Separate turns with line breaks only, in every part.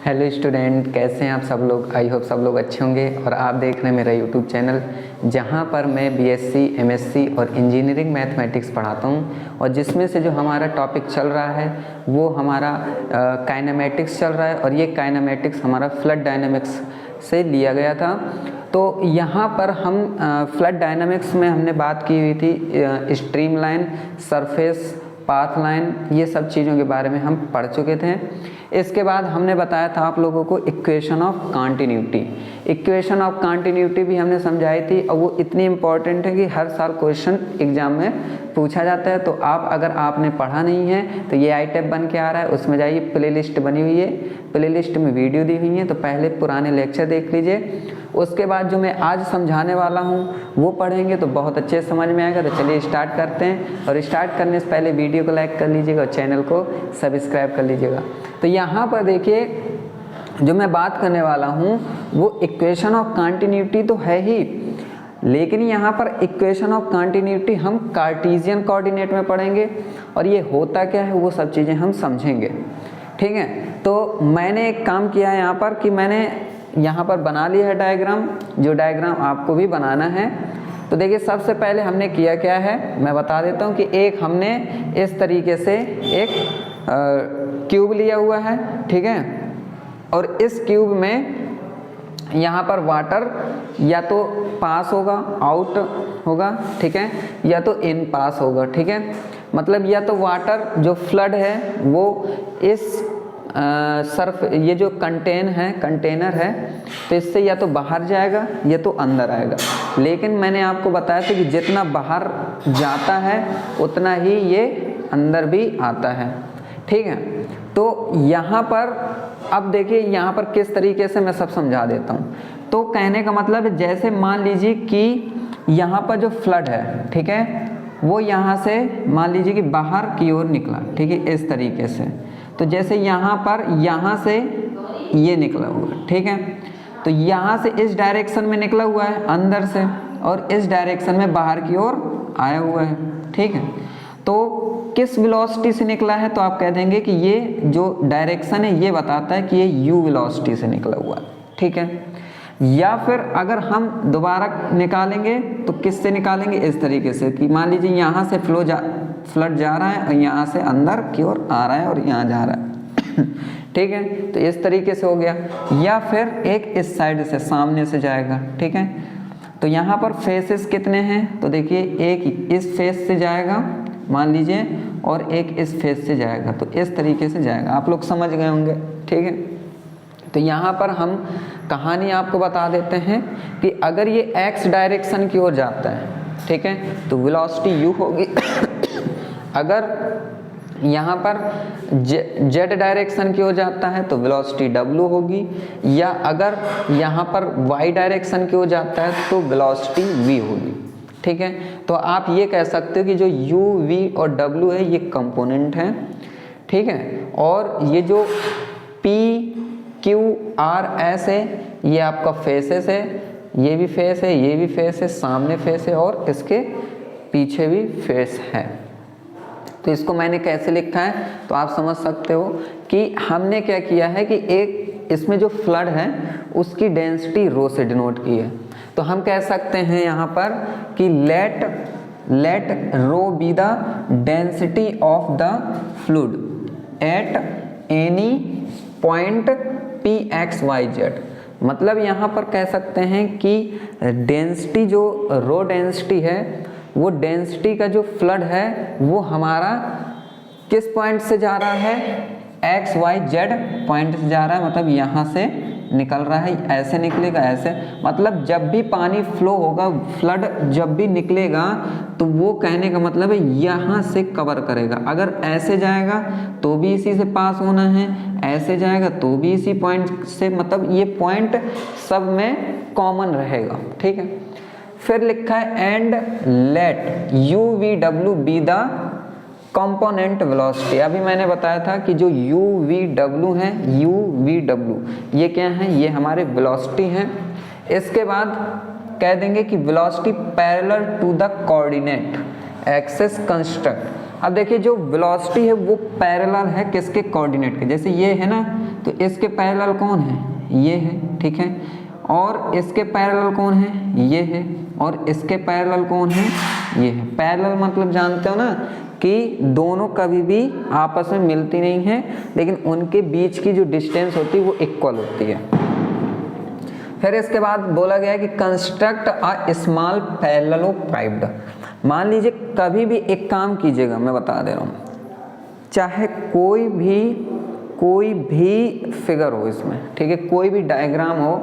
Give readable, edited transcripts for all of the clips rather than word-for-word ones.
Hello student, कैसे हैं आप सब लोग। आई होप सब लोग अच्छे होंगे। और आप देख रहे हैं मेरा यूट्यूब चैनल, जहां पर मैं बीएससी, एमएससी और इंजीनियरिंग मैथमेटिक्स पढ़ाता हूं। और जिसमें से जो हमारा टॉपिक चल रहा है वो हमारा काइनेमेटिक्स चल रहा है। और ये काइनेमेटिक्स हमारा फ्लड डायनेमिक्स से लिया गया था। तो यहाँ पर हम फ्लड डायनेमिक्स में हमने बात की हुई थी स्ट्रीमलाइन, सरफेस, पाथ लाइन, ये सब चीज़ों के बारे में हम पढ़ चुके थे। इसके बाद हमने बताया था आप लोगों को equation of continuity. Equation of continuity भी हमने समझाई थी और वो इतनी इम्पॉर्टेंट है कि हर साल क्वेश्चन एग्जाम में पूछा जाता है। तो आप अगर आपने पढ़ा नहीं है तो ये आई टैब बन के आ रहा है, उसमें जाइए, प्लेलिस्ट बनी हुई है, प्लेलिस्ट में वीडियो दी हुई है, तो पहले पुराने लेक्चर देख लीजिए। उसके बाद जो मैं आज समझाने वाला हूँ वो पढ़ेंगे तो बहुत अच्छे से समझ में आएगा। तो चलिए स्टार्ट करते हैं। और स्टार्ट करने से पहले वीडियो को लाइक कर लीजिएगा और चैनल को सब्सक्राइब कर लीजिएगा। तो यहाँ पर देखिए, जो मैं बात करने वाला हूँ वो इक्वेशन ऑफ कंटिन्यूटी तो है ही, लेकिन यहाँ पर इक्वेशन ऑफ कंटिन्यूटी हम कार्टेशियन कोऑर्डिनेट में पढ़ेंगे। और ये होता क्या है वो सब चीज़ें हम समझेंगे, ठीक है। तो मैंने एक काम किया है यहाँ पर कि मैंने यहाँ पर बना लिया है डायग्राम, जो डायग्राम आपको भी बनाना है। तो देखिए, सबसे पहले हमने किया क्या है मैं बता देता हूँ कि एक हमने इस तरीके से एक क्यूब लिया हुआ है, ठीक है। और इस क्यूब में यहाँ पर वाटर या तो पास होगा, आउट होगा, ठीक है, या तो इन पास होगा, ठीक है। मतलब या तो वाटर जो फ्लड है वो इस ये जो कंटेनर है तो इससे या तो बाहर जाएगा या तो अंदर आएगा। लेकिन मैंने आपको बताया था कि जितना बाहर जाता है उतना ही ये अंदर भी आता है, ठीक है। तो यहाँ पर अब देखिए, यहाँ पर किस तरीके से मैं सब समझा देता हूँ। तो कहने का मतलब है, जैसे मान लीजिए कि यहाँ पर जो फ्लड है, ठीक है, वो यहाँ से मान लीजिए कि बाहर की ओर निकला, ठीक है, इस तरीके से। तो जैसे यहाँ पर यहाँ से ये निकला हुआ है, ठीक है। तो यहाँ से इस डायरेक्शन में निकला हुआ है अंदर से, और इस डायरेक्शन में बाहर की ओर आया हुआ है, ठीक है। तो किस वेलोसिटी से निकला है, तो आप कह देंगे कि ये जो डायरेक्शन है ये बताता है कि ये यू वेलोसिटी से निकला हुआ है, ठीक है। या फिर अगर हम दोबारा निकालेंगे तो किससे निकालेंगे, इस तरीके से कि मान लीजिए यहाँ से फ्लड जा रहा है और यहाँ से अंदर की ओर आ रहा है और यहाँ जा रहा है ठीक है। तो इस तरीके से हो गया। या फिर एक इस साइड से सामने से जाएगा, ठीक है। तो यहाँ पर फेसेस कितने हैं, तो देखिए, एक इस फेस से जाएगा मान लीजिए, और एक इस फेस से जाएगा। तो इस तरीके से जाएगा, आप लोग समझ गए होंगे, ठीक है। तो यहाँ पर हम कहानी आपको बता देते हैं कि अगर ये x डायरेक्शन की ओर जाता है, ठीक है, तो वेलोसिटी u होगी अगर यहाँ पर z डायरेक्शन की ओर जाता है तो वेलोसिटी w होगी। या अगर यहाँ पर y डायरेक्शन की ओर जाता है तो वेलोसिटी v होगी, ठीक है। तो आप ये कह सकते हो कि जो u, v और w है ये कंपोनेंट हैं, ठीक है। और ये जो p, q, r, s है ये आपका फेसेस है, ये भी फेस है, ये भी फेस है, सामने फेस है और इसके पीछे भी फेस है। तो इसको मैंने कैसे लिखा है तो आप समझ सकते हो कि हमने क्या किया है कि एक इसमें जो फ्लड है उसकी डेंसिटी रो से डिनोट की है। तो हम कह सकते हैं यहाँ पर कि let rho be the density of the fluid at any point P X Y Z. मतलब यहाँ पर कह सकते हैं कि डेंसिटी जो रो डेंसिटी है, वो डेंसिटी का जो फ्लड है वो हमारा किस पॉइंट से जा रहा है, एक्स वाई जेड पॉइंट से जा रहा है। मतलब यहाँ से निकल रहा है, ऐसे निकलेगा, ऐसे। मतलब जब भी पानी फ्लो होगा, फ्लड जब भी निकलेगा तो वो कहने का मतलब है यहाँ से कवर करेगा। अगर ऐसे जाएगा तो भी इसी से पास होना है, ऐसे जाएगा तो भी इसी पॉइंट से, मतलब ये पॉइंट सब में कॉमन रहेगा, ठीक है। फिर लिखा है and let you V W be the component velocity. अभी मैंने बताया था कि जो यू वी डब्ल्यू है, यू वी डब्ल्यू ये क्या है, ये हमारे वेलोसिटी हैं। इसके बाद कह देंगे कि velocity parallel to the coordinate axis construct. अब देखिए, जो वेलोसिटी है वो पैरेलल है किसके, कोऑर्डिनेट के। जैसे ये है ना, तो इसके पैरेलल कौन है, ये है, ठीक है, और इसके पैरेलल कौन है, ये है, और इसके पैरेलल कौन है, ये है। पैरेलल मतलब जानते हो ना कि दोनों कभी भी आपस में मिलती नहीं है, लेकिन उनके बीच की जो डिस्टेंस होती है वो इक्वल होती है। फिर इसके बाद बोला गया कि कंस्ट्रक्ट अ स्मॉल पैरेललोपाइप्ड। मान लीजिए कभी भी एक काम कीजिएगा, मैं बता दे रहा हूँ, चाहे कोई भी फिगर हो इसमें, ठीक है, कोई भी डायग्राम हो,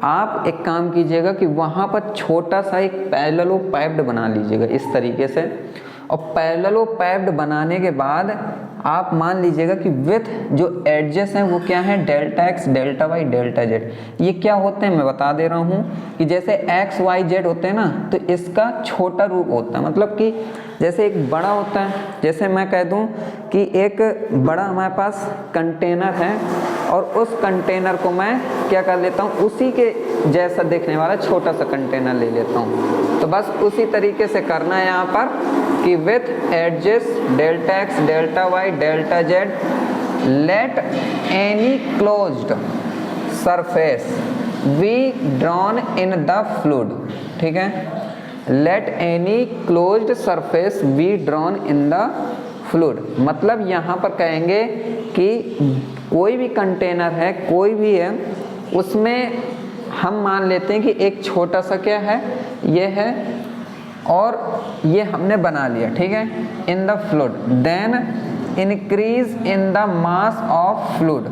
आप एक काम कीजिएगा कि वहाँ पर छोटा सा एक पैरेललोपाइप्ड बना लीजिएगा इस तरीके से। और पैरेललोपाइप्ड बनाने के बाद आप मान लीजिएगा कि विथ जो एडजेस हैं वो क्या है, delta x, delta Y, delta Z. ये क्या होते हैं मैं बता दे रहा हूँ कि जैसे एक्स वाई जेड होते हैं ना, तो इसका छोटा रूप होता है। मतलब कि जैसे एक बड़ा होता है, जैसे मैं कह दूं कि एक बड़ा हमारे पास कंटेनर है और उस कंटेनर को मैं क्या कर लेता हूँ, उसी के जैसा देखने वाला छोटा सा कंटेनर ले लेता हूँ। तो बस उसी तरीके से करना है यहाँ पर कि with edges delta x, delta Y, delta Z, let any closed surface be drawn in the fluid, ठीक है, let any closed surface be drawn in the fluid. मतलब यहाँ पर कहेंगे कि कोई भी कंटेनर है, कोई भी है, उसमें हम मान लेते हैं कि एक छोटा सा क्या है, ये है, और ये हमने बना लिया, ठीक है, in the fluid. Then increase in the mass of fluid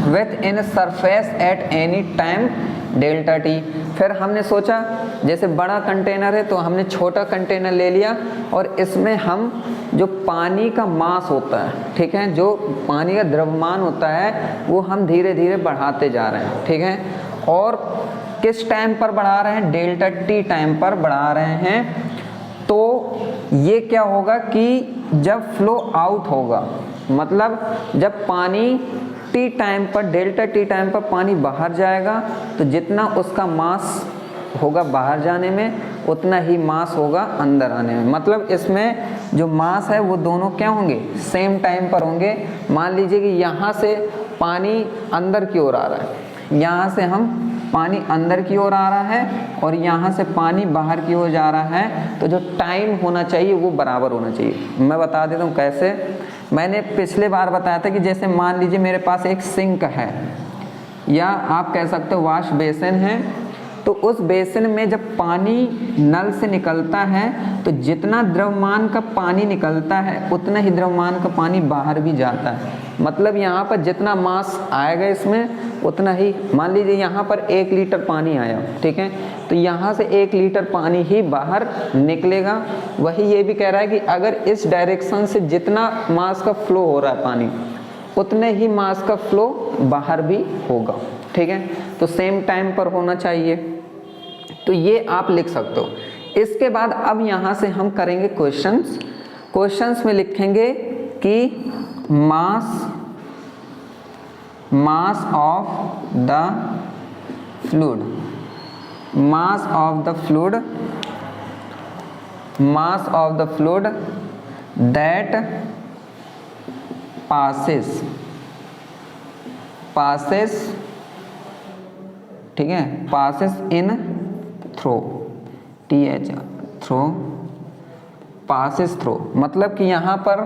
within surface at any time delta T. फिर हमने सोचा जैसे बड़ा कंटेनर है तो हमने छोटा कंटेनर ले लिया और इसमें हम जो पानी का मास होता है, ठीक है, जो पानी का द्रव्यमान होता है वो हम धीरे धीरे बढ़ाते जा रहे हैं, ठीक है। और किस टाइम पर बढ़ा रहे हैं, डेल्टा टी टाइम पर बढ़ा रहे हैं। तो ये क्या होगा कि जब फ्लो आउट होगा, मतलब जब पानी टी टाइम पर, डेल्टा टी टाइम पर पानी बाहर जाएगा तो जितना उसका मास होगा बाहर जाने में उतना ही मास होगा अंदर आने में। मतलब इसमें जो मास है वो दोनों क्या होंगे, सेम टाइम पर होंगे। मान लीजिए कि यहाँ से पानी अंदर की ओर आ रहा है, यहाँ से हम पानी अंदर की ओर आ रहा है और यहाँ से पानी बाहर की ओर जा रहा है, तो जो टाइम होना चाहिए वो बराबर होना चाहिए। मैं बता देता हूँ कैसे। मैंने पिछले बार बताया था कि जैसे मान लीजिए मेरे पास एक सिंक है या आप कह सकते हो वॉश बेसिन है, तो उस बेसिन में जब पानी नल से निकलता है तो जितना द्रव्यमान का पानी निकलता है उतना ही द्रव्यमान का पानी बाहर भी जाता है। मतलब यहाँ पर जितना मास आएगा इसमें उतना ही, मान लीजिए यहाँ पर 1 लीटर पानी आया, ठीक है, तो यहाँ से 1 लीटर पानी ही बाहर निकलेगा। वही ये भी कह रहा है कि अगर इस डायरेक्शन से जितना मास का फ्लो हो रहा है पानी, उतने ही मास का फ्लो बाहर भी होगा, ठीक है। तो सेम टाइम पर होना चाहिए। तो ये आप लिख सकते हो। इसके बाद अब यहाँ से हम करेंगे क्वेश्चंस। क्वेश्चंस में लिखेंगे कि mass of the fluid, mass of the fluid, mass of the fluid that passes, ठीक है, passes in through, th through, passes through। मतलब कि यहाँ पर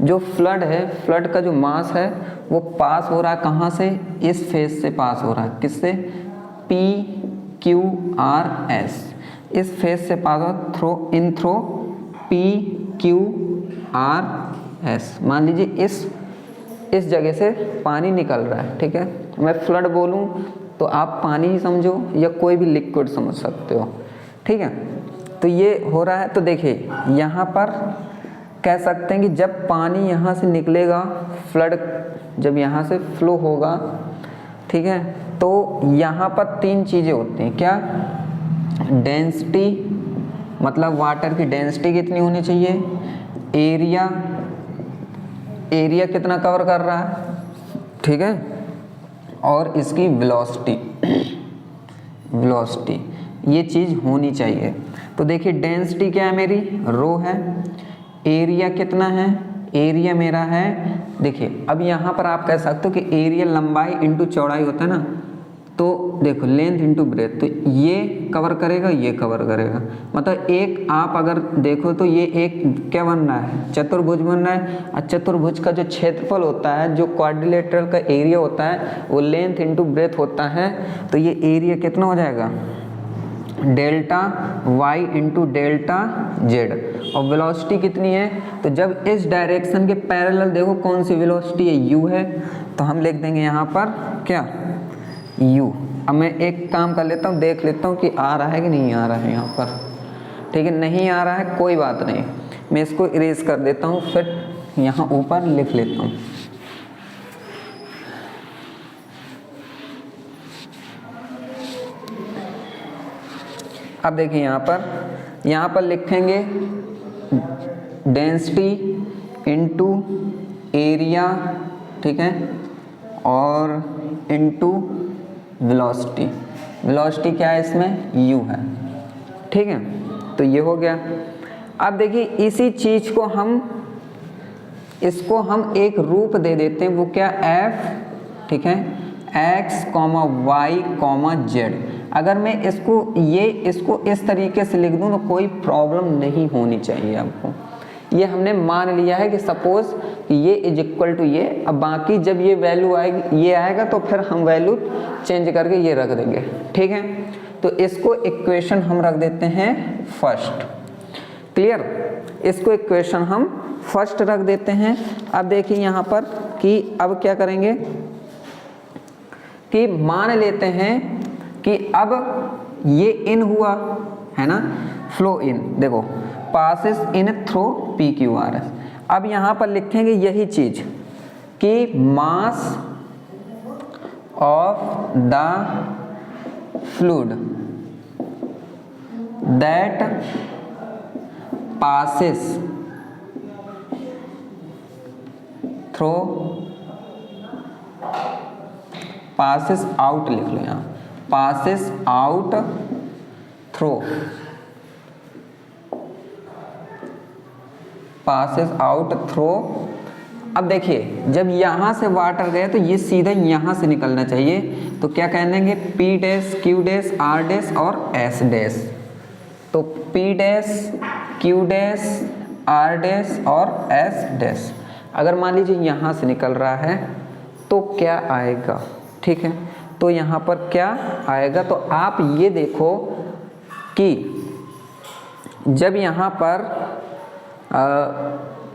जो फ्लड है, फ्लड का जो मास है वो पास हो रहा है कहाँ से, इस फेज से पास हो रहा है, किससे, P Q R S, इस फेज से पास हो, थ्रो, इन throw P Q R S। मान लीजिए इस जगह से पानी निकल रहा है, ठीक है। मैं फ्लड बोलूं तो आप पानी ही समझो या कोई भी लिक्विड समझ सकते हो, ठीक है। तो ये हो रहा है। तो देखिए यहाँ पर कह सकते हैं कि जब पानी यहाँ से निकलेगा, फ्लड जब यहाँ से फ्लो होगा, ठीक है, तो यहाँ पर 3 चीज़ें होती हैं। क्या, डेंसिटी, मतलब वाटर की डेंसिटी कितनी होनी चाहिए, एरिया कितना कवर कर रहा है, ठीक है, और इसकी वेलोसिटी, ये चीज़ होनी चाहिए। तो देखिए डेंसिटी क्या है मेरी, रो है, एरिया कितना है, एरिया मेरा है, देखिए अब यहाँ पर आप कह सकते हो कि एरिया लंबाई इंटू चौड़ाई होता है ना, तो देखो लेंथ इंटू ब्रेथ, तो ये कवर करेगा, ये कवर करेगा, मतलब एक आप अगर देखो तो ये एक क्या बन रहा है, चतुर्भुज बन रहा है। और चतुर्भुज का जो क्षेत्रफल होता है, जो क्वाड्रिलेटरल का एरिया होता है, वो लेंथ इंटू ब्रेथ होता है। तो ये एरिया कितना हो जाएगा, delta Y into delta Z. और वेलोसिटी कितनी है, तो जब इस डायरेक्शन के पैरेलल देखो कौन सी वेलोसिटी है, यू है, तो हम लिख देंगे यहाँ पर क्या, u। अब मैं एक काम कर लेता हूँ, देख लेता हूँ कि आ रहा है कि नहीं आ रहा है यहाँ पर, ठीक है, नहीं आ रहा है कोई बात नहीं, मैं इसको इरेज कर देता हूँ, फिर यहाँ ऊपर लिख लेता हूँ। अब देखिए यहाँ पर लिखेंगे डेंसिटी इनटू एरिया, ठीक है, और इनटू वेलोसिटी। वेलोसिटी क्या है इसमें, u है, ठीक है, तो ये हो गया। अब देखिए इसी चीज को इसको हम एक रूप दे देते हैं, वो क्या, f, ठीक है, x, y, z। अगर मैं इसको इस तरीके से लिख दूं तो कोई प्रॉब्लम नहीं होनी चाहिए आपको। ये हमने मान लिया है कि सपोज कि ये इज इक्वल टू ये। अब बाकी जब ये वैल्यू आएगी, ये आएगा, तो फिर हम वैल्यू चेंज करके ये रख देंगे, ठीक है। तो इसको इक्वेशन हम रख देते हैं फर्स्ट, क्लियर, इसको इक्वेशन हम फर्स्ट रख देते हैं। अब देखिए यहाँ पर कि अब क्या करेंगे कि मान लेते हैं कि अब ये इन हुआ है ना, फ्लो इन, देखो पासिस इन थ्रू PQRS। अब यहाँ पर लिखेंगे यही चीज कि mass of the fluid that passes through, passes out लिख लो यहाँ, passes out through, passes out through. अब देखिए जब यहाँ से वाटर गया तो ये सीधा यहाँ से निकलना चाहिए, तो क्या कह देंगे, P dash, Q dash, R dash और S डैश। तो P dash, Q dash, R dash और S डैश। अगर मान लीजिए यहाँ से निकल रहा है तो क्या आएगा, ठीक है, तो यहाँ पर क्या आएगा, तो आप ये देखो कि जब यहाँ पर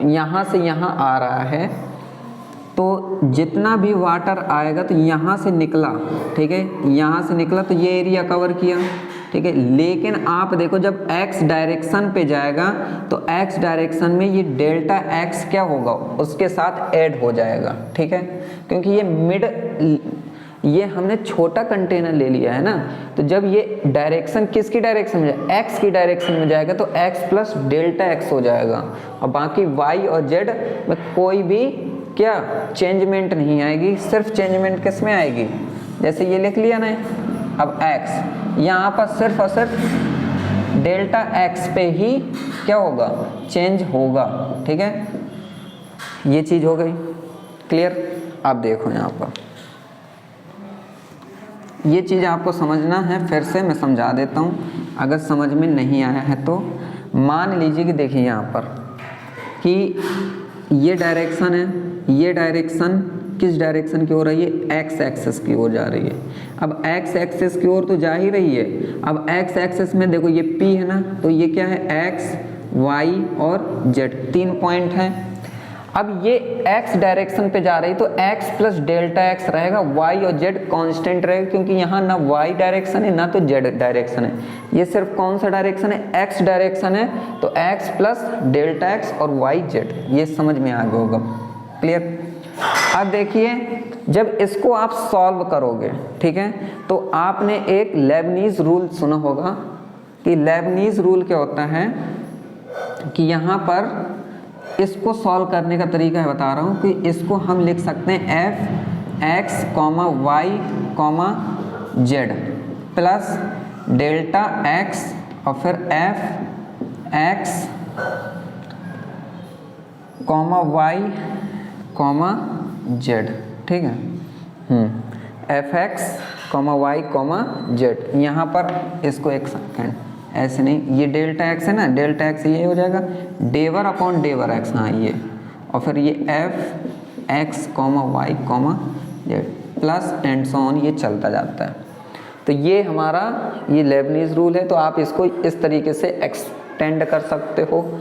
यहाँ से यहाँ आ रहा है तो जितना भी वाटर आएगा तो यहाँ से निकला, ठीक है, यहाँ से निकला तो ये एरिया कवर किया, ठीक है। लेकिन आप देखो जब x डायरेक्शन पे जाएगा तो x डायरेक्शन में ये डेल्टा x क्या होगा, उसके साथ ऐड हो जाएगा, ठीक है, क्योंकि ये हमने छोटा कंटेनर ले लिया है ना। तो जब ये डायरेक्शन किसकी डायरेक्शन में, x की डायरेक्शन में जाएगा तो x प्लस डेल्टा x हो जाएगा, और बाकी y और z में कोई भी क्या चेंजमेंट नहीं आएगी। सिर्फ चेंजमेंट किस में आएगी, जैसे ये लिख लिया ना, अब x यहाँ पर सिर्फ और सिर्फ डेल्टा x पे ही क्या होगा, चेंज होगा, ठीक है। ये चीज हो गई क्लियर। आप देखो यहाँ पर ये चीज़ आपको समझना है, फिर से मैं समझा देता हूँ अगर समझ में नहीं आया है तो। मान लीजिए कि देखिए यहाँ पर कि ये डायरेक्शन है, ये डायरेक्शन किस डायरेक्शन की ओर है, ये x एक्सिस की ओर जा रही है। अब x एक्सिस की ओर तो जा ही रही है। अब x एक्सिस में देखो ये P है ना, तो ये क्या है, x, y और z, 3 पॉइंट हैं। अब ये x डायरेक्शन पे जा रही तो x प्लस डेल्टा x रहेगा, y और z कांस्टेंट रहेगा, क्योंकि यहाँ ना y डायरेक्शन है ना तो z डायरेक्शन है, ये सिर्फ कौन सा डायरेक्शन है, x डायरेक्शन है। तो x प्लस डेल्टा x और y z, ये समझ में आ गया होगा, क्लियर। अब देखिए जब इसको आप सॉल्व करोगे, ठीक है, तो आपने एक लेबनीज रूल सुना होगा कि लेबनीज रूल क्या होता है कि यहाँ पर इसको सॉल्व करने का तरीका है बता रहा हूँ कि इसको हम लिख सकते हैं f(x, y, z) plus delta x और फिर f(x, comma Y comma Z, ठीक है। F X comma Y comma Z, यहाँ पर इसको एक सेकेंड ऐसे नहीं, ये डेल्टा एक्स है ना, डेल्टा एक्स ये हो जाएगा डेवर अपॉन डेवर एक्स, हाँ ये, और फिर ये F X comma Y comma Z plus and so on, ये चलता जाता है। तो ये हमारा ये लेबनीज रूल है, तो आप इसको इस तरीके से एक्सटेंड कर सकते हो।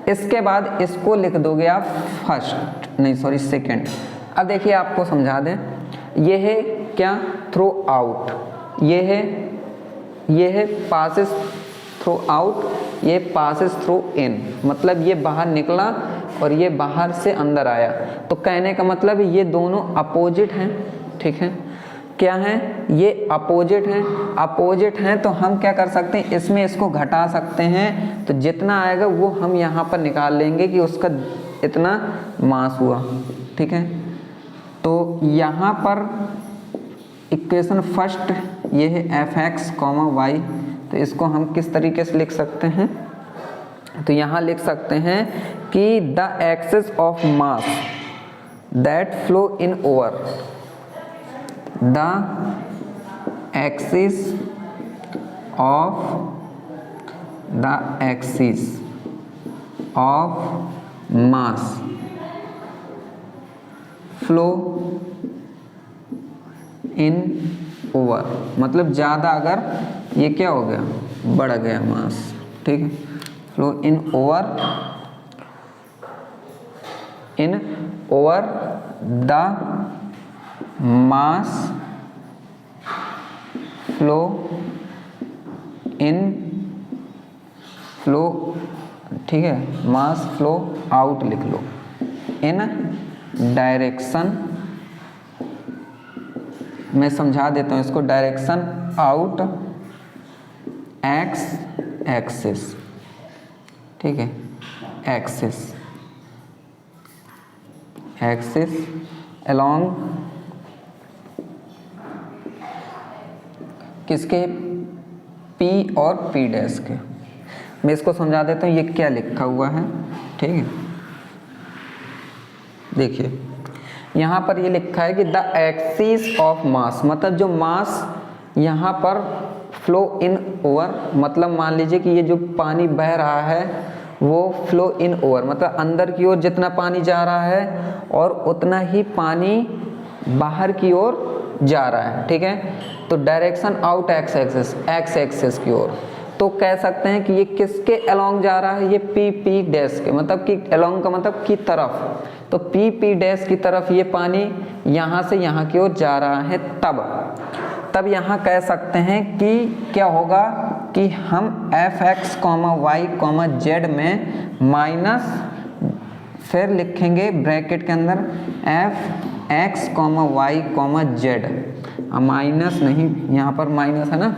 इसके बाद इसको लिख दोगे आप फर्स्ट, नहीं सॉरी सेकंड। अब देखिए आपको समझा दें, ये है क्या, थ्रू आउट, ये है पासिस थ्रू आउट, ये पासिस थ्रू इन, मतलब ये बाहर निकला और ये बाहर से अंदर आया। तो कहने का मतलब ये दोनों अपोजिट हैं, ठीक है। क्या है, ये अपोजिट हैं, अपोजिट हैं तो हम क्या कर सकते हैं, इसमें इसको घटा सकते हैं, तो जितना आएगा वो हम यहाँ पर निकाल लेंगे कि उसका इतना मास हुआ, ठीक है। तो यहाँ पर इक्वेशन फर्स्ट ये है एफ एक्स कॉमा वाई, तो इसको हम किस तरीके से लिख सकते हैं, तो यहाँ लिख सकते हैं कि the axis of mass that flow in over, the axis of mass flow in over, मतलब ज़्यादा अगर ये क्या हो गया, बढ़ गया मास, ठीक है। Flow in over the mass flow ठीक है, मास फ्लो आउट लिख लो, इन डायरेक्शन, मैं समझा देता हूँ इसको, डायरेक्शन आउट एक्स एक्सिस, ठीक है, एक्सिस अलोंग किसके, P और P डैश के। मैं इसको समझा देता हूँ ये क्या लिखा हुआ है, ठीक है। देखिए यहाँ पर ये लिखा है कि द एक्सिस ऑफ मास, मतलब जो मास यहाँ पर फ्लो इन ओवर, मतलब मान लीजिए कि ये जो पानी बह रहा है वो फ्लो इन ओवर, मतलब अंदर की ओर जितना पानी जा रहा है और उतना ही पानी बाहर की ओर जा रहा है, ठीक है। तो डायरेक्शन आउट एक्स एक्सिस की ओर, तो कह सकते हैं कि ये किसके अलोंग जा रहा है, ये P डैश के, मतलब कि अलोंग का मतलब की तरफ, तो P डैश की तरफ ये पानी यहाँ से यहाँ की ओर जा रहा है। तब यहाँ कह सकते हैं कि क्या होगा कि हम F X comma Y comma Z में माइनस, फिर लिखेंगे ब्रैकेट के अंदर F X comma Y comma Z, minus नहीं, यहाँ पर माइनस है ना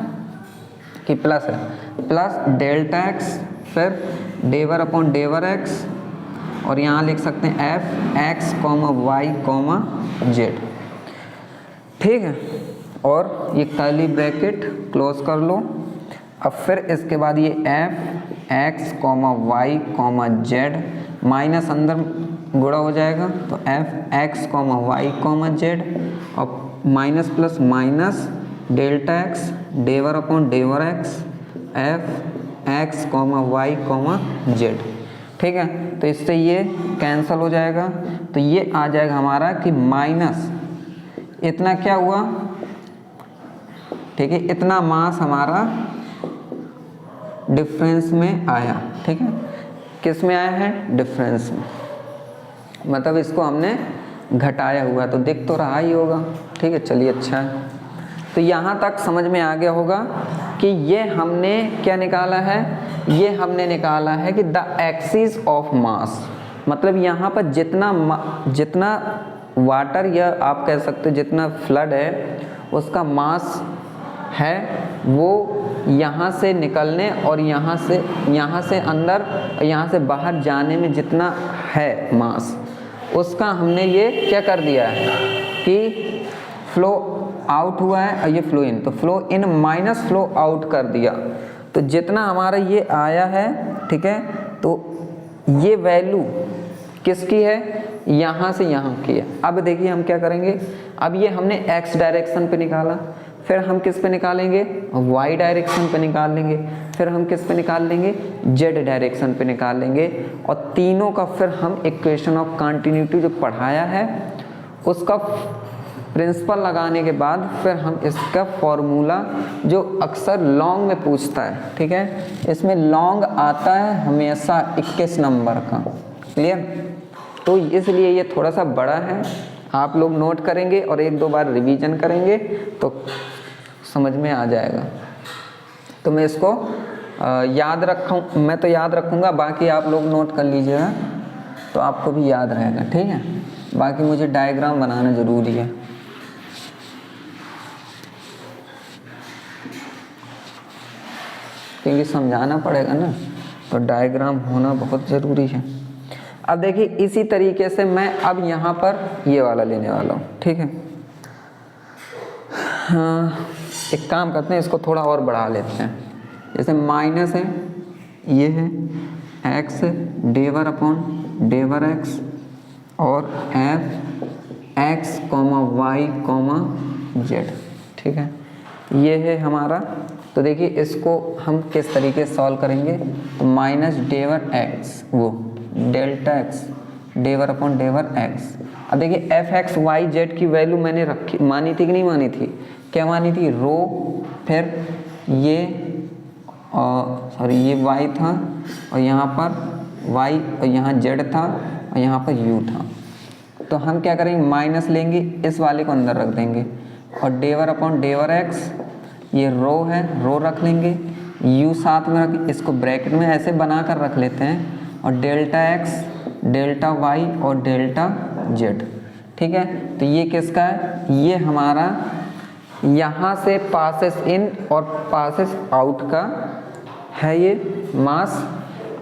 कि प्लस है, प्लस डेल्टा एक्स, फिर डेवर अपॉन डेवर एक्स, और यहाँ लिख सकते हैं F X comma Y comma Z, ठीक है। और ये कर्ली ब्रैकेट क्लोज कर लो। अब फिर इसके बाद ये F X comma Y comma Z, minus अंदर गुणा हो जाएगा, तो F X comma Y comma Z, और minus plus minus delta X डेवर upon डेवर X F X comma Y comma Z, ठीक है। तो इससे ये कैंसिल हो जाएगा, तो ये आ जाएगा हमारा कि माइनस इतना क्या हुआ, ठीक है, इतना मास हमारा डिफरेंस में आया, ठीक है। किस में आया है, डिफरेंस में, मतलब इसको हमने घटाया हुआ, तो दिख तो रहा ही होगा, ठीक है। चलिए अच्छा है, तो यहाँ तक समझ में आ गया होगा कि ये हमने क्या निकाला है, ये हमने निकाला है कि द एक्सिस ऑफ मास, मतलब यहाँ पर जितना वाटर या आप कह सकते हो जितना फ्लड है उसका मास है वो यहाँ से निकलने और यहाँ से अंदर और यहाँ से बाहर जाने में जितना है मास, उसका हमने ये क्या कर दिया है कि फ्लो आउट हुआ है और ये फ्लो इन, तो flow in minus flow out कर दिया, तो जितना हमारा ये आया है, ठीक है, तो ये वैल्यू किसकी है, यहाँ से यहाँ की है। अब देखिए हम क्या करेंगे, अब ये हमने एक्स डायरेक्शन पे निकाला, फिर हम किस पे निकालेंगे, वाई डायरेक्शन पे निकाल लेंगे, फिर हम किस पे निकाल लेंगे, जेड डायरेक्शन पे निकाल लेंगे, और तीनों का फिर हम इक्वेशन ऑफ कंटिन्यूटी जो पढ़ाया है उसका प्रिंसिपल लगाने के बाद फिर हम इसका फॉर्मूला जो अक्सर लॉन्ग में पूछता है, ठीक है, इसमें लॉन्ग आता है हमेशा 21 नंबर का, क्लियर। तो इसलिए ये थोड़ा सा बड़ा है, आप लोग नोट करेंगे और एक दो बार रिवीजन करेंगे तो समझ में आ जाएगा। तो मैं इसको याद रखूँ, मैं तो याद रखूँगा, बाकी आप लोग नोट कर लीजिएगा तो आपको भी याद रहेगा, ठीक है। बाकी मुझे डायग्राम बनाना ज़रूरी है। क्योंकि समझाना पड़ेगा ना, तो डायग्राम होना बहुत ज़रूरी है। अब देखिए इसी तरीके से मैं अब यहाँ पर ये वाला लेने वाला हूँ, ठीक है। हाँ, एक काम करते हैं, इसको थोड़ा और बढ़ा लेते हैं। जैसे माइनस है, ये है एक्स डेवर अपॉन डेवर एक्स और F X comma Y comma Z, ठीक है, ये है हमारा। तो देखिए इसको हम किस तरीके से सॉल्व करेंगे, तो माइनस डेवर एक्स वो डेल्टा एक्स डेवर अपॉन डेवर एक्स। अब देखिए एफ एक्स वाई जेड की वैल्यू मैंने रखी, मानी थी कि नहीं मानी थी, क्या मानी थी, रो, फिर ये सॉरी ये y था और यहाँ पर y और यहाँ z था और यहाँ पर u था। तो हम क्या करेंगे, माइनस लेंगे, इस वाले को अंदर रख देंगे और डेवर अपॉन डेवर x, ये रो है, रो रख लेंगे, u साथ में रख, इसको ब्रैकेट में ऐसे बना कर रख लेते हैं, और डेल्टा x डेल्टा y और डेल्टा z, ठीक है। तो ये किसका है, ये हमारा यहाँ से पासेस इन और पासेस आउट का है ये मास।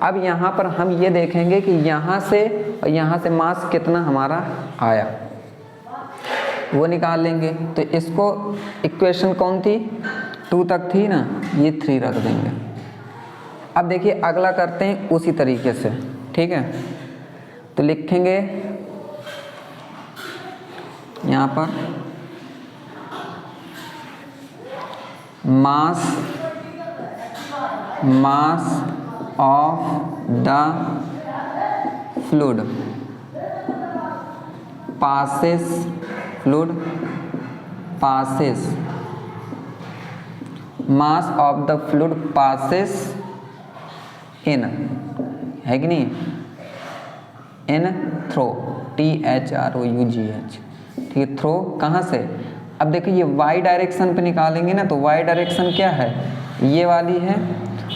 अब यहाँ पर हम ये देखेंगे कि यहाँ से और यहाँ से मास कितना हमारा आया, वो निकाल लेंगे। तो इसको इक्वेशन कौन थी, 2 तक थी ना, ये 3 रख देंगे। अब देखिए अगला करते हैं उसी तरीके से, ठीक है। तो लिखेंगे यहाँ पर मास of the fluid passes mass of the fluid passes in, है कि नहीं, in through, THROUGH, ठीक है, थ्रो कहाँ से। अब देखिए ये y डायरेक्शन पे निकालेंगे ना, तो y डायरेक्शन क्या है, ये वाली है,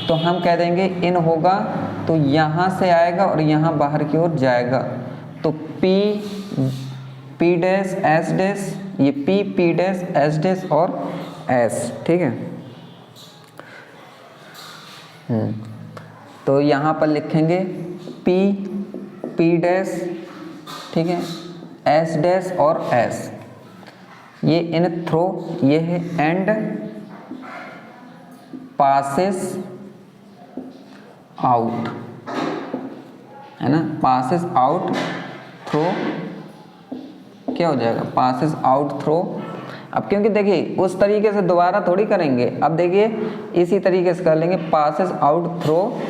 तो हम कह देंगे इन होगा, तो यहाँ से आएगा और यहाँ बाहर की ओर जाएगा, तो P डैश S डैश, ये P डैश S डैश और S, ठीक है। तो यहाँ पर लिखेंगे P डैश, ठीक है, S डैश और S, ये इन थ्रो, ये है एंड पासेस आउट, है ना, पासेस आउट थ्रो, क्या हो जाएगा, पासेस आउट थ्रो। अब क्योंकि देखिए उस तरीके से दोबारा थोड़ी करेंगे, अब देखिए इसी तरीके से कर लेंगे, पासेस आउट थ्रो।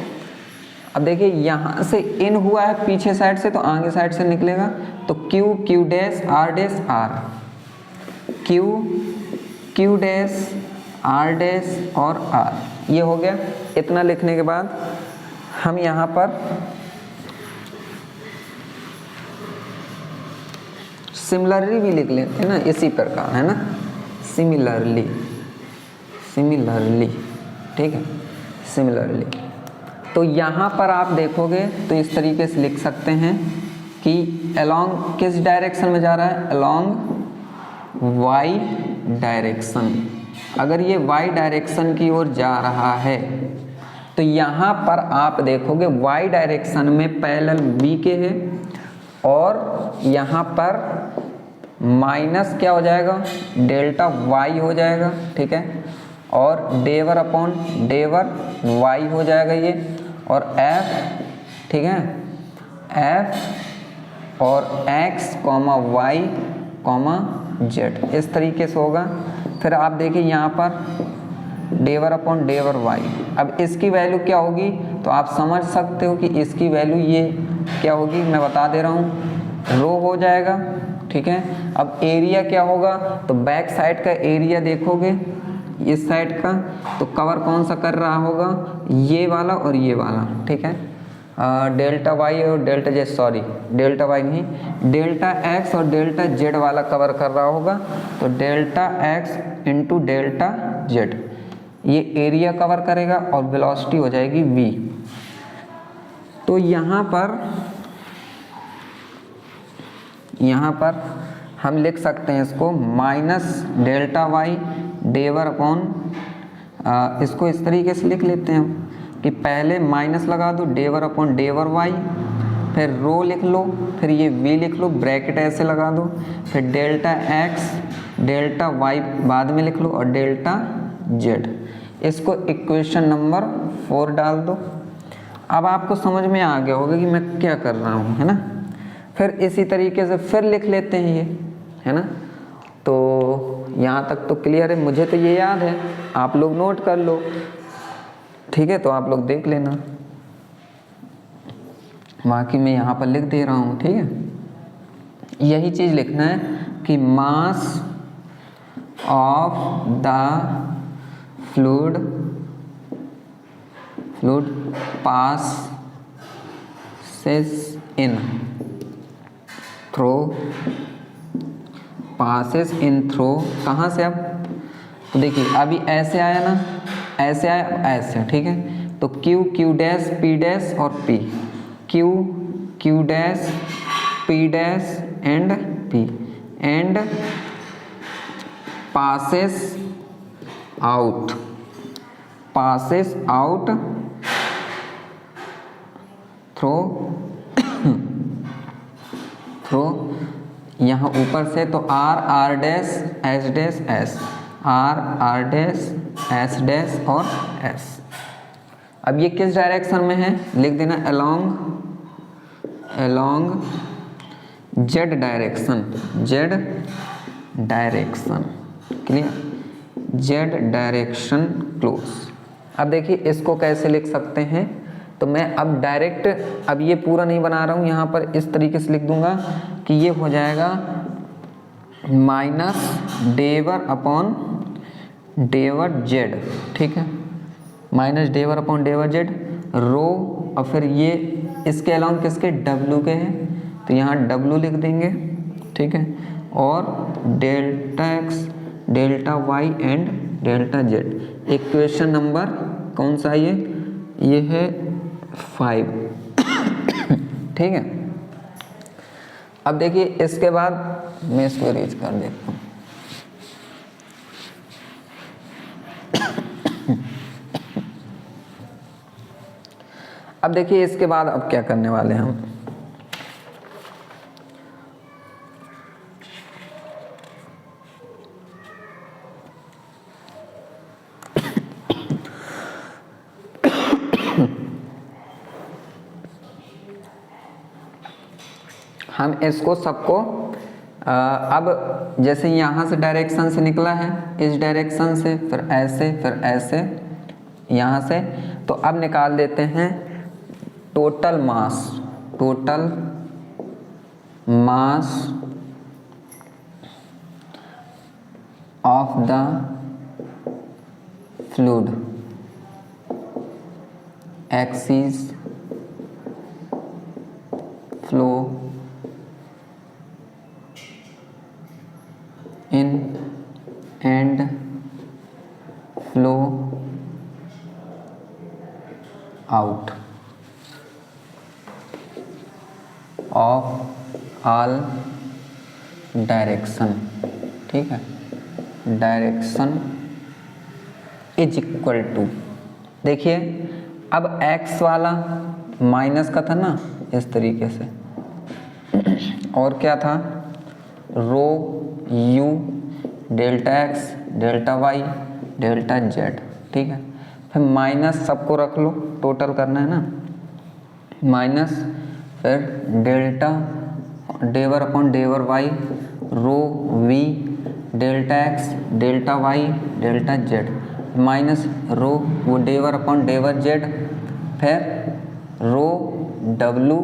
अब देखिए यहाँ से इन हुआ है पीछे साइड से, तो आगे साइड से निकलेगा, तो Q dash R dash R, Q dash R dash और आर, ये हो गया। इतना लिखने के बाद हम यहाँ पर सिमिलरली भी लिख लेते हैं ना, इसी प्रकार, है ना, सिमिलरली, ठीक है, सिमिलरली। तो यहाँ पर आप देखोगे तो इस तरीके से लिख सकते हैं कि अलोंग किस डायरेक्शन में जा रहा है, अलोंग वाई डायरेक्शन। अगर ये वाई डायरेक्शन की ओर जा रहा है तो यहाँ पर आप देखोगे वाई डायरेक्शन में पैरेलल बी के है, और यहाँ पर माइनस क्या हो जाएगा, डेल्टा वाई हो जाएगा, ठीक है, और डेवर अपॉन डेवर वाई हो जाएगा ये, और एफ, ठीक है, एफ और x, y, z इस तरीके से होगा। फिर आप देखिए यहाँ पर डेवर अपॉन डेवर y, अब इसकी वैल्यू क्या होगी तो आप समझ सकते हो कि इसकी वैल्यू ये क्या होगी, मैं बता दे रहा हूँ, रो हो जाएगा। ठीक है, अब एरिया क्या होगा तो बैक साइड का एरिया देखोगे इस साइड का, तो कवर कौन सा कर रहा होगा, ये वाला और ये वाला। ठीक है, डेल्टा वाई और delta Z, sorry delta Y नहीं, डेल्टा एक्स और डेल्टा जेड वाला कवर कर रहा होगा। तो delta X into delta Z ये एरिया कवर करेगा और वेलोसिटी हो जाएगी v। तो यहाँ पर हम लिख सकते हैं इसको माइनस डेल्टा वाई डेवर अपॉन, इसको इस तरीके से लिख लेते हैं कि पहले माइनस लगा दो डेवर अपॉन डेवर वाई, फिर रो लिख लो, फिर ये v लिख लो, ब्रैकेट ऐसे लगा दो, फिर डेल्टा एक्स डेल्टा वाई बाद में लिख लो और डेल्टा जेड। इसको इक्वेशन नंबर 4 डाल दो। अब आपको समझ में आ गया होगा कि मैं क्या कर रहा हूँ, है ना। फिर इसी तरीके से फिर लिख लेते हैं ये, है ना। तो यहाँ तक तो क्लियर है, मुझे तो ये याद है, आप लोग नोट कर लो। ठीक है, तो आप लोग देख लेना, बाकी मैं यहाँ पर लिख दे रहा हूँ। ठीक है, यही चीज़ लिखना है कि mass of the fluid passes in through कहाँ से, अब तो देखिए अभी ऐसे आया ना, ऐसे आया, ऐसे। ठीक है, तो Q, Q dash, P dash और P, Q, Q dash, P dash and P and passes out through यहाँ ऊपर से, तो R dash S dash S, R dash S dash और S। अब ये किस डायरेक्शन में है लिख देना, along Z direction, clear, Z direction close. अब देखिए इसको कैसे लिख सकते हैं, तो मैं अब डायरेक्ट, अब ये पूरा नहीं बना रहा हूँ, यहाँ पर इस तरीके से लिख दूंगा कि ये हो जाएगा माइनस डेवर अपॉन डेवर जेड। ठीक है, माइनस डेवर अपॉन डेवर जेड रो, और फिर ये इसके अलाउंग किसके, W के हैं, तो यहाँ W लिख देंगे। ठीक है, और delta x delta Y and delta Z. Equation number कौन सा ये है 5। ठीक है, अब देखिए इसके बाद मैं इसको इरेज कर देता हूँ। अब देखिए इसके बाद अब क्या करने वाले हैं हम, हम इसको सबको अब जैसे यहाँ से डायरेक्शन से निकला है, इस डायरेक्शन से, फिर ऐसे यहाँ से, तो अब निकाल देते हैं total mass of the fluid axis flow in and flow out of all direction। ठीक है, डायरेक्शन इज इक्वल टू, देखिए अब x वाला माइनस का था ना इस तरीके से, और क्या था रो u delta x delta y delta z। ठीक है, फिर माइनस सबको रख लो, टोटल करना है ना, माइनस फिर delta del upon del Y rho V delta x delta Y delta Z minus rho वो डेवर अपॉन डेवर जेड, फिर रो डब्लू,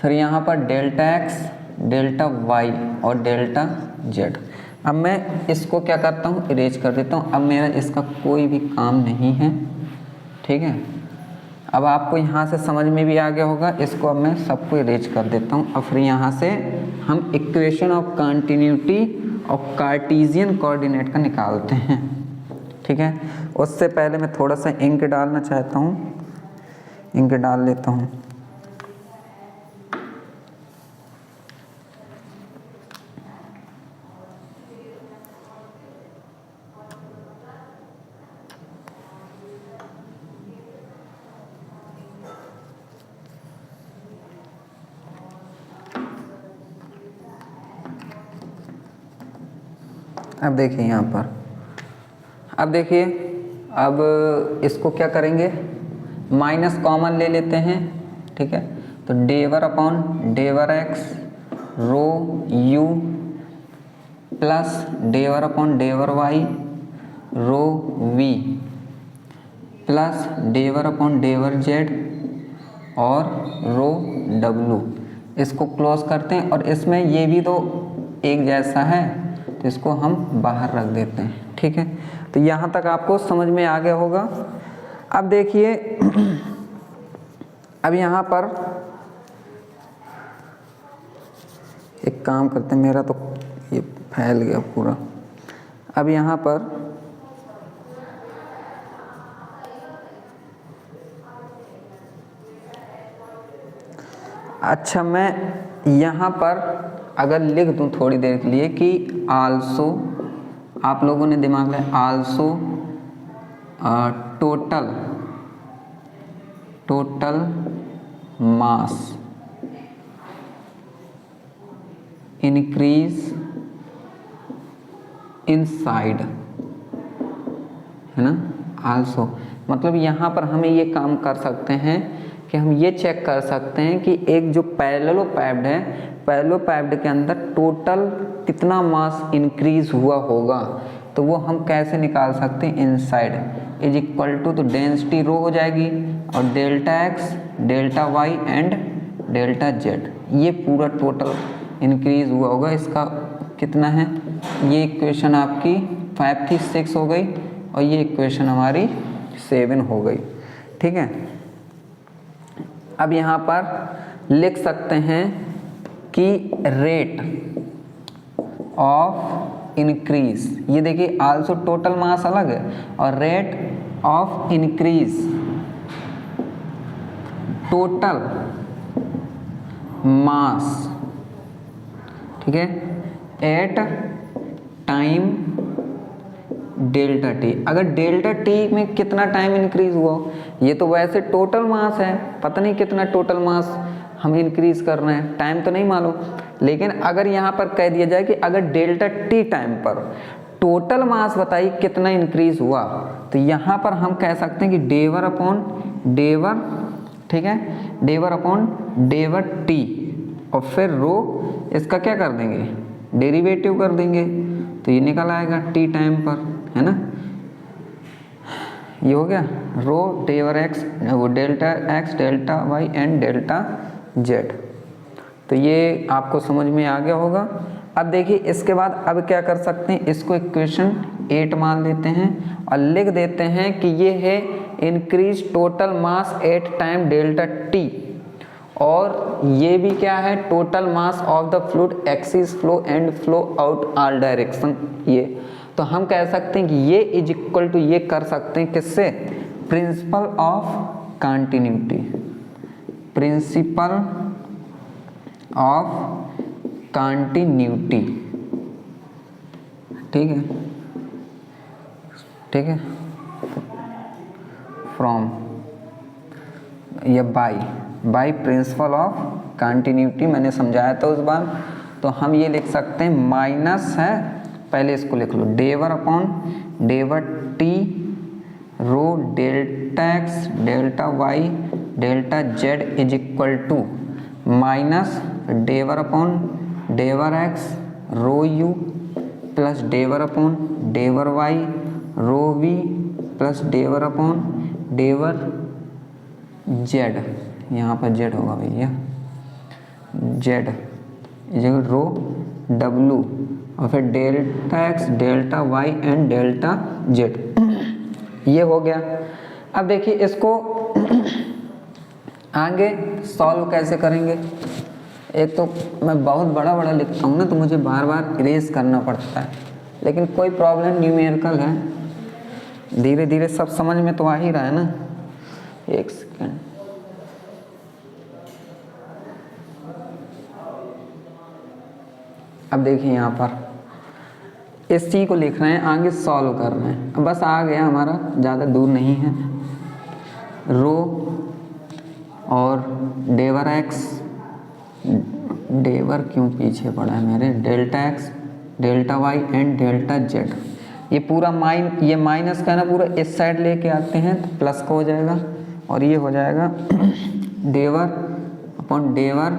फिर यहाँ पर डेल्टा एक्स डेल्टा वाई और डेल्टा जेड। अब मैं इसको क्या करता हूँ, इरेज कर देता हूँ। अब मेरा इसका कोई भी काम नहीं है, ठीक है। अब आपको यहाँ से समझ में भी आ गया होगा। इसको अब मैं सबको इरेज कर देता हूँ। अब फिर यहाँ से हम इक्वेशन ऑफ कंटिन्यूटी और कार्टेशियन कोऑर्डिनेट का निकालते हैं, ठीक है। उससे पहले मैं थोड़ा सा इंक डालना चाहता हूँ, इंक डाल लेता हूँ। अब देखिए यहाँ पर, अब देखिए, अब इसको क्या करेंगे, माइनस कॉमन ले लेते हैं, ठीक है। तो del upon डेवर X rho U plus del upon del Y rho V plus del upon del Z और रो डब्लू। इसको क्लोज करते हैं और इसमें ये भी तो एक जैसा है तो इसको हम बाहर रख देते हैं, ठीक है। तो यहाँ तक आपको समझ में आ गया होगा। अब देखिए, अब यहाँ पर एक काम करते हैं, मेरा तो ये फैल गया पूरा। अब यहाँ पर अच्छा, मैं यहाँ पर अगर लिख दूँ थोड़ी देर के लिए कि आल्सो, आप लोगों ने दिमाग में also total mass increase inside, है ना। आल्सो मतलब यहाँ पर हमें ये काम कर सकते हैं कि हम ये चेक कर सकते हैं कि एक जो पैरेललोपैप्ड है, पैरेललोपैप्ड के अंदर टोटल कितना मास इंक्रीज हुआ होगा। तो वो हम कैसे निकाल सकते हैं, इनसाइड इज इक्वल टू, तो डेंसिटी रो हो जाएगी और delta x delta Y and delta Z, ये पूरा टोटल इंक्रीज हुआ होगा। इसका कितना है, ये इक्वेशन आपकी 5 थी, 6 हो गई और ये इक्वेशन हमारी 7 हो गई, ठीक है। अब यहाँ पर लिख सकते हैं कि रेट ऑफ इंक्रीज, ये देखिए आल्सो टोटल मास अलग है और rate of increase total mass, ठीक है, एट टाइम डेल्टा टी। अगर डेल्टा टी में कितना टाइम इंक्रीज हुआ, ये तो वैसे टोटल मास है, पता नहीं कितना टोटल मास हम इंक्रीज कर रहे हैं, टाइम तो नहीं मालूम। लेकिन अगर यहाँ पर कह दिया जाए कि अगर डेल्टा टी टाइम पर टोटल मास बताइए कितना इंक्रीज हुआ, तो यहाँ पर हम कह सकते हैं कि डेवर अपॉन डेवर, ठीक है, डेवर अपॉन डेवर टी और फिर रो, इसका क्या कर देंगे, डेरिवेटिव कर देंगे, तो ये निकल आएगा टी टाइम पर, है ना। ये हो गया रो डेवर एक्स, वो delta x delta Y and delta z. तो ये आपको समझ में आ गया होगा। अब देखिए इसके बाद अब क्या कर सकते हैं, इसको इक्वेशन 8 मान लेते हैं और लिख देते हैं कि ये है increase total mass at time delta T, और ये भी क्या है, total mass of the fluid axis flow and flow out all direction. ये तो हम कह सकते हैं कि ये इज इक्वल टू, ये कर सकते हैं किससे, principle of continuity, principle of continuity, ठीक है, ठीक है, फ्रॉम या बाय प्रिंसिपल ऑफ कंटिन्यूटी, मैंने समझाया था उस बार। तो हम ये लिख सकते हैं माइनस है, पहले इसको लिख लो, del upon del T rho delta x delta Y delta Z is equal to minus फिर del upon डेवर X rho U plus del upon del Y rho V plus del upon del Z, यहाँ पर Z होगा भैया, Z is रो डब्लू और फिर delta x delta Y and delta Z. ये हो गया। अब देखिए इसको आगे सॉल्व कैसे करेंगे। एक तो मैं बहुत बड़ा बड़ा लिखता हूँ ना, तो मुझे बार बार इरेज करना पड़ता है, लेकिन कोई प्रॉब्लम, न्यूमेरिकल है, धीरे धीरे सब समझ में तो आ ही रहा है ना। एक सेकेंड, अब देखिए यहाँ पर इस चीज़ को लिख रहे हैं, आगे सॉल्व कर रहे हैं। अब बस आ गया हमारा, ज़्यादा दूर नहीं है। रो और डेवर एक्स, डेवर क्यों पीछे पड़ा है मेरे, delta x delta Y and delta Z. ये पूरा ये माइनस का ना पूरा इस साइड लेके आते हैं तो प्लस का हो जाएगा, और ये हो जाएगा del upon डेवर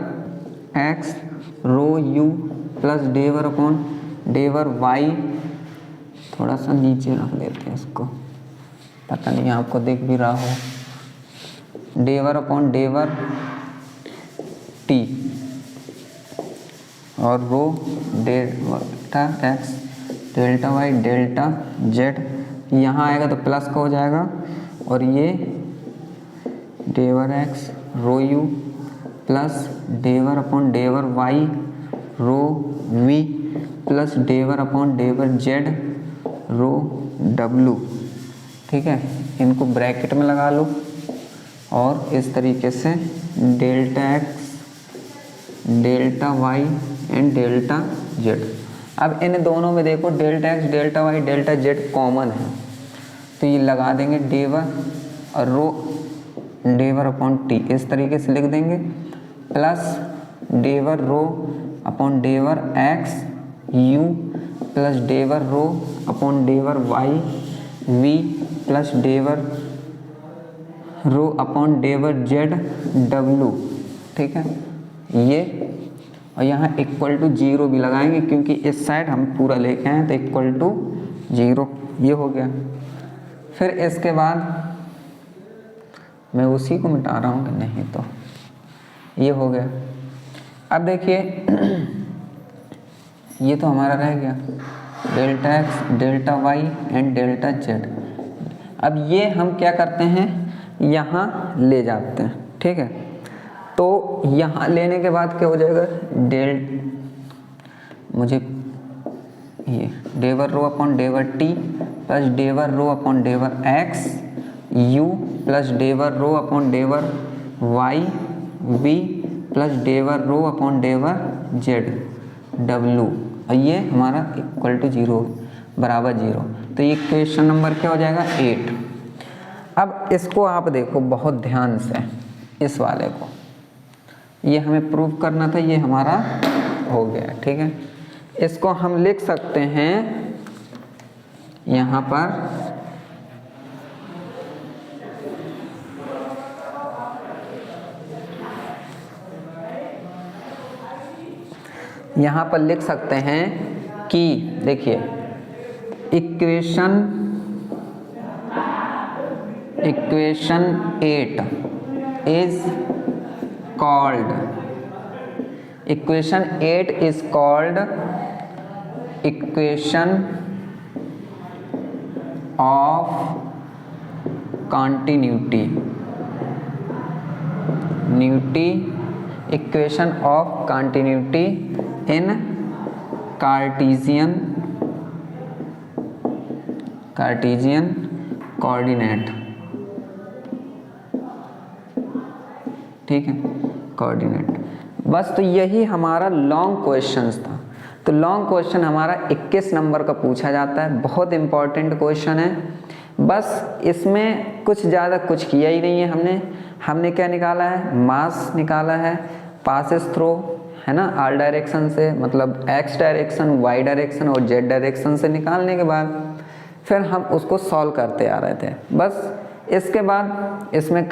X rho U plus del upon del Y. थोड़ा सा नीचे रख लेते हैं इसको, पता नहीं आपको दिख भी रहा हो, डेवर अपॉन डेवर टी और rho delta x delta Y delta Z. यहाँ आएगा तो प्लस का हो जाएगा, और ये del X rho U plus del upon del Y rho V plus del upon del Z rho W. ठीक है, इनको ब्रैकेट में लगा लो और इस तरीके से delta x delta Y and delta z. अब इन दोनों में देखो delta x delta Y delta z common है, तो ये लगा देंगे डेवर और रो डेवर अपॉन टी, इस तरीके से लिख देंगे, plus del rho upon डेवर X U plus del rho upon del Y V plus del rho upon del Z W. ठीक है, ये और यहाँ इक्वल टू 0 भी लगाएंगे, क्योंकि इस साइड हम पूरा लेके आए तो इक्वल टू 0। ये हो गया। फिर इसके बाद मैं उसी को मिटा रहा हूँ कि नहीं, तो ये हो गया। अब देखिए ये तो हमारा रह गया delta x delta Y and delta z. अब ये हम क्या करते हैं, यहाँ ले जाते हैं। ठीक है, तो यहाँ लेने के बाद क्या हो जाएगा, मुझे ये del rho upon del T plus del rho upon डेवर X U plus del rho upon del Y V plus del rho upon del Z W, और ये हमारा इक्वल टू 0 बराबर 0। तो ये क्वेश्चन नंबर क्या हो जाएगा 8। अब इसको आप देखो बहुत ध्यान से, इस वाले को, ये हमें प्रूव करना था, ये हमारा हो गया। ठीक है, इसको हम लिख सकते हैं यहाँ पर लिख सकते हैं कि देखिए equation 8 is called equation of continuity equation of continuity in Cartesian coordinate. ठीक है, कोऑर्डिनेट। बस तो यही हमारा लॉन्ग क्वेश्चन था। तो लॉन्ग क्वेश्चन हमारा 21 नंबर का पूछा जाता है, बहुत इंपॉर्टेंट क्वेश्चन है। बस इसमें कुछ ज़्यादा कुछ किया ही नहीं है हमने क्या निकाला है, मास निकाला है, पासेस थ्रू, है ना, ऑल डायरेक्शन से, मतलब एक्स डायरेक्शन, वाई डायरेक्शन और जेड डायरेक्शन से निकालने के बाद फिर हम उसको सॉल्व करते आ रहे थे। बस इसके बाद इसमें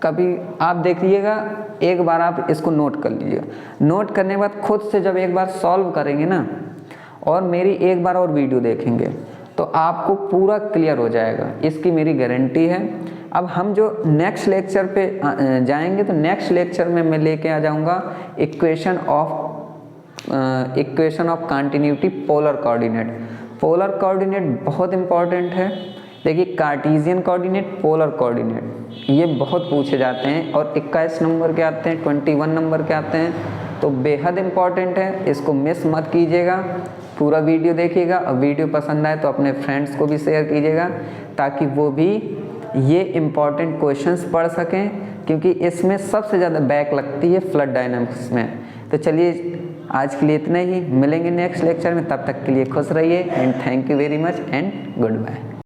कभी आप देखिएगा, एक बार आप इसको नोट कर लीजिएगा। नोट करने के बाद खुद से जब एक बार सॉल्व करेंगे ना और मेरी एक बार और वीडियो देखेंगे तो आपको पूरा क्लियर हो जाएगा, इसकी मेरी गारंटी है। अब हम जो नेक्स्ट लेक्चर पे जाएंगे तो नेक्स्ट लेक्चर में मैं लेके आ जाऊंगा equation of continuity polar coordinate. Polar coordinate बहुत इंपॉर्टेंट है। देखिए कार्टेशियन कोऑर्डिनेट, पोलर कोऑर्डिनेट ये बहुत पूछे जाते हैं और 21 नंबर के आते हैं, 21 नंबर के आते हैं, तो बेहद इंपॉर्टेंट है, इसको मिस मत कीजिएगा। पूरा वीडियो देखिएगा और वीडियो पसंद आए तो अपने फ्रेंड्स को भी शेयर कीजिएगा ताकि वो भी ये इम्पॉर्टेंट क्वेश्चंस पढ़ सकें, क्योंकि इसमें सबसे ज़्यादा बैक लगती है फ्लड डायनामिक्स में। तो चलिए आज के लिए इतना ही, मिलेंगे नेक्स्ट लेक्चर में, तब तक के लिए खुश रहिए and thank you very much and good bye.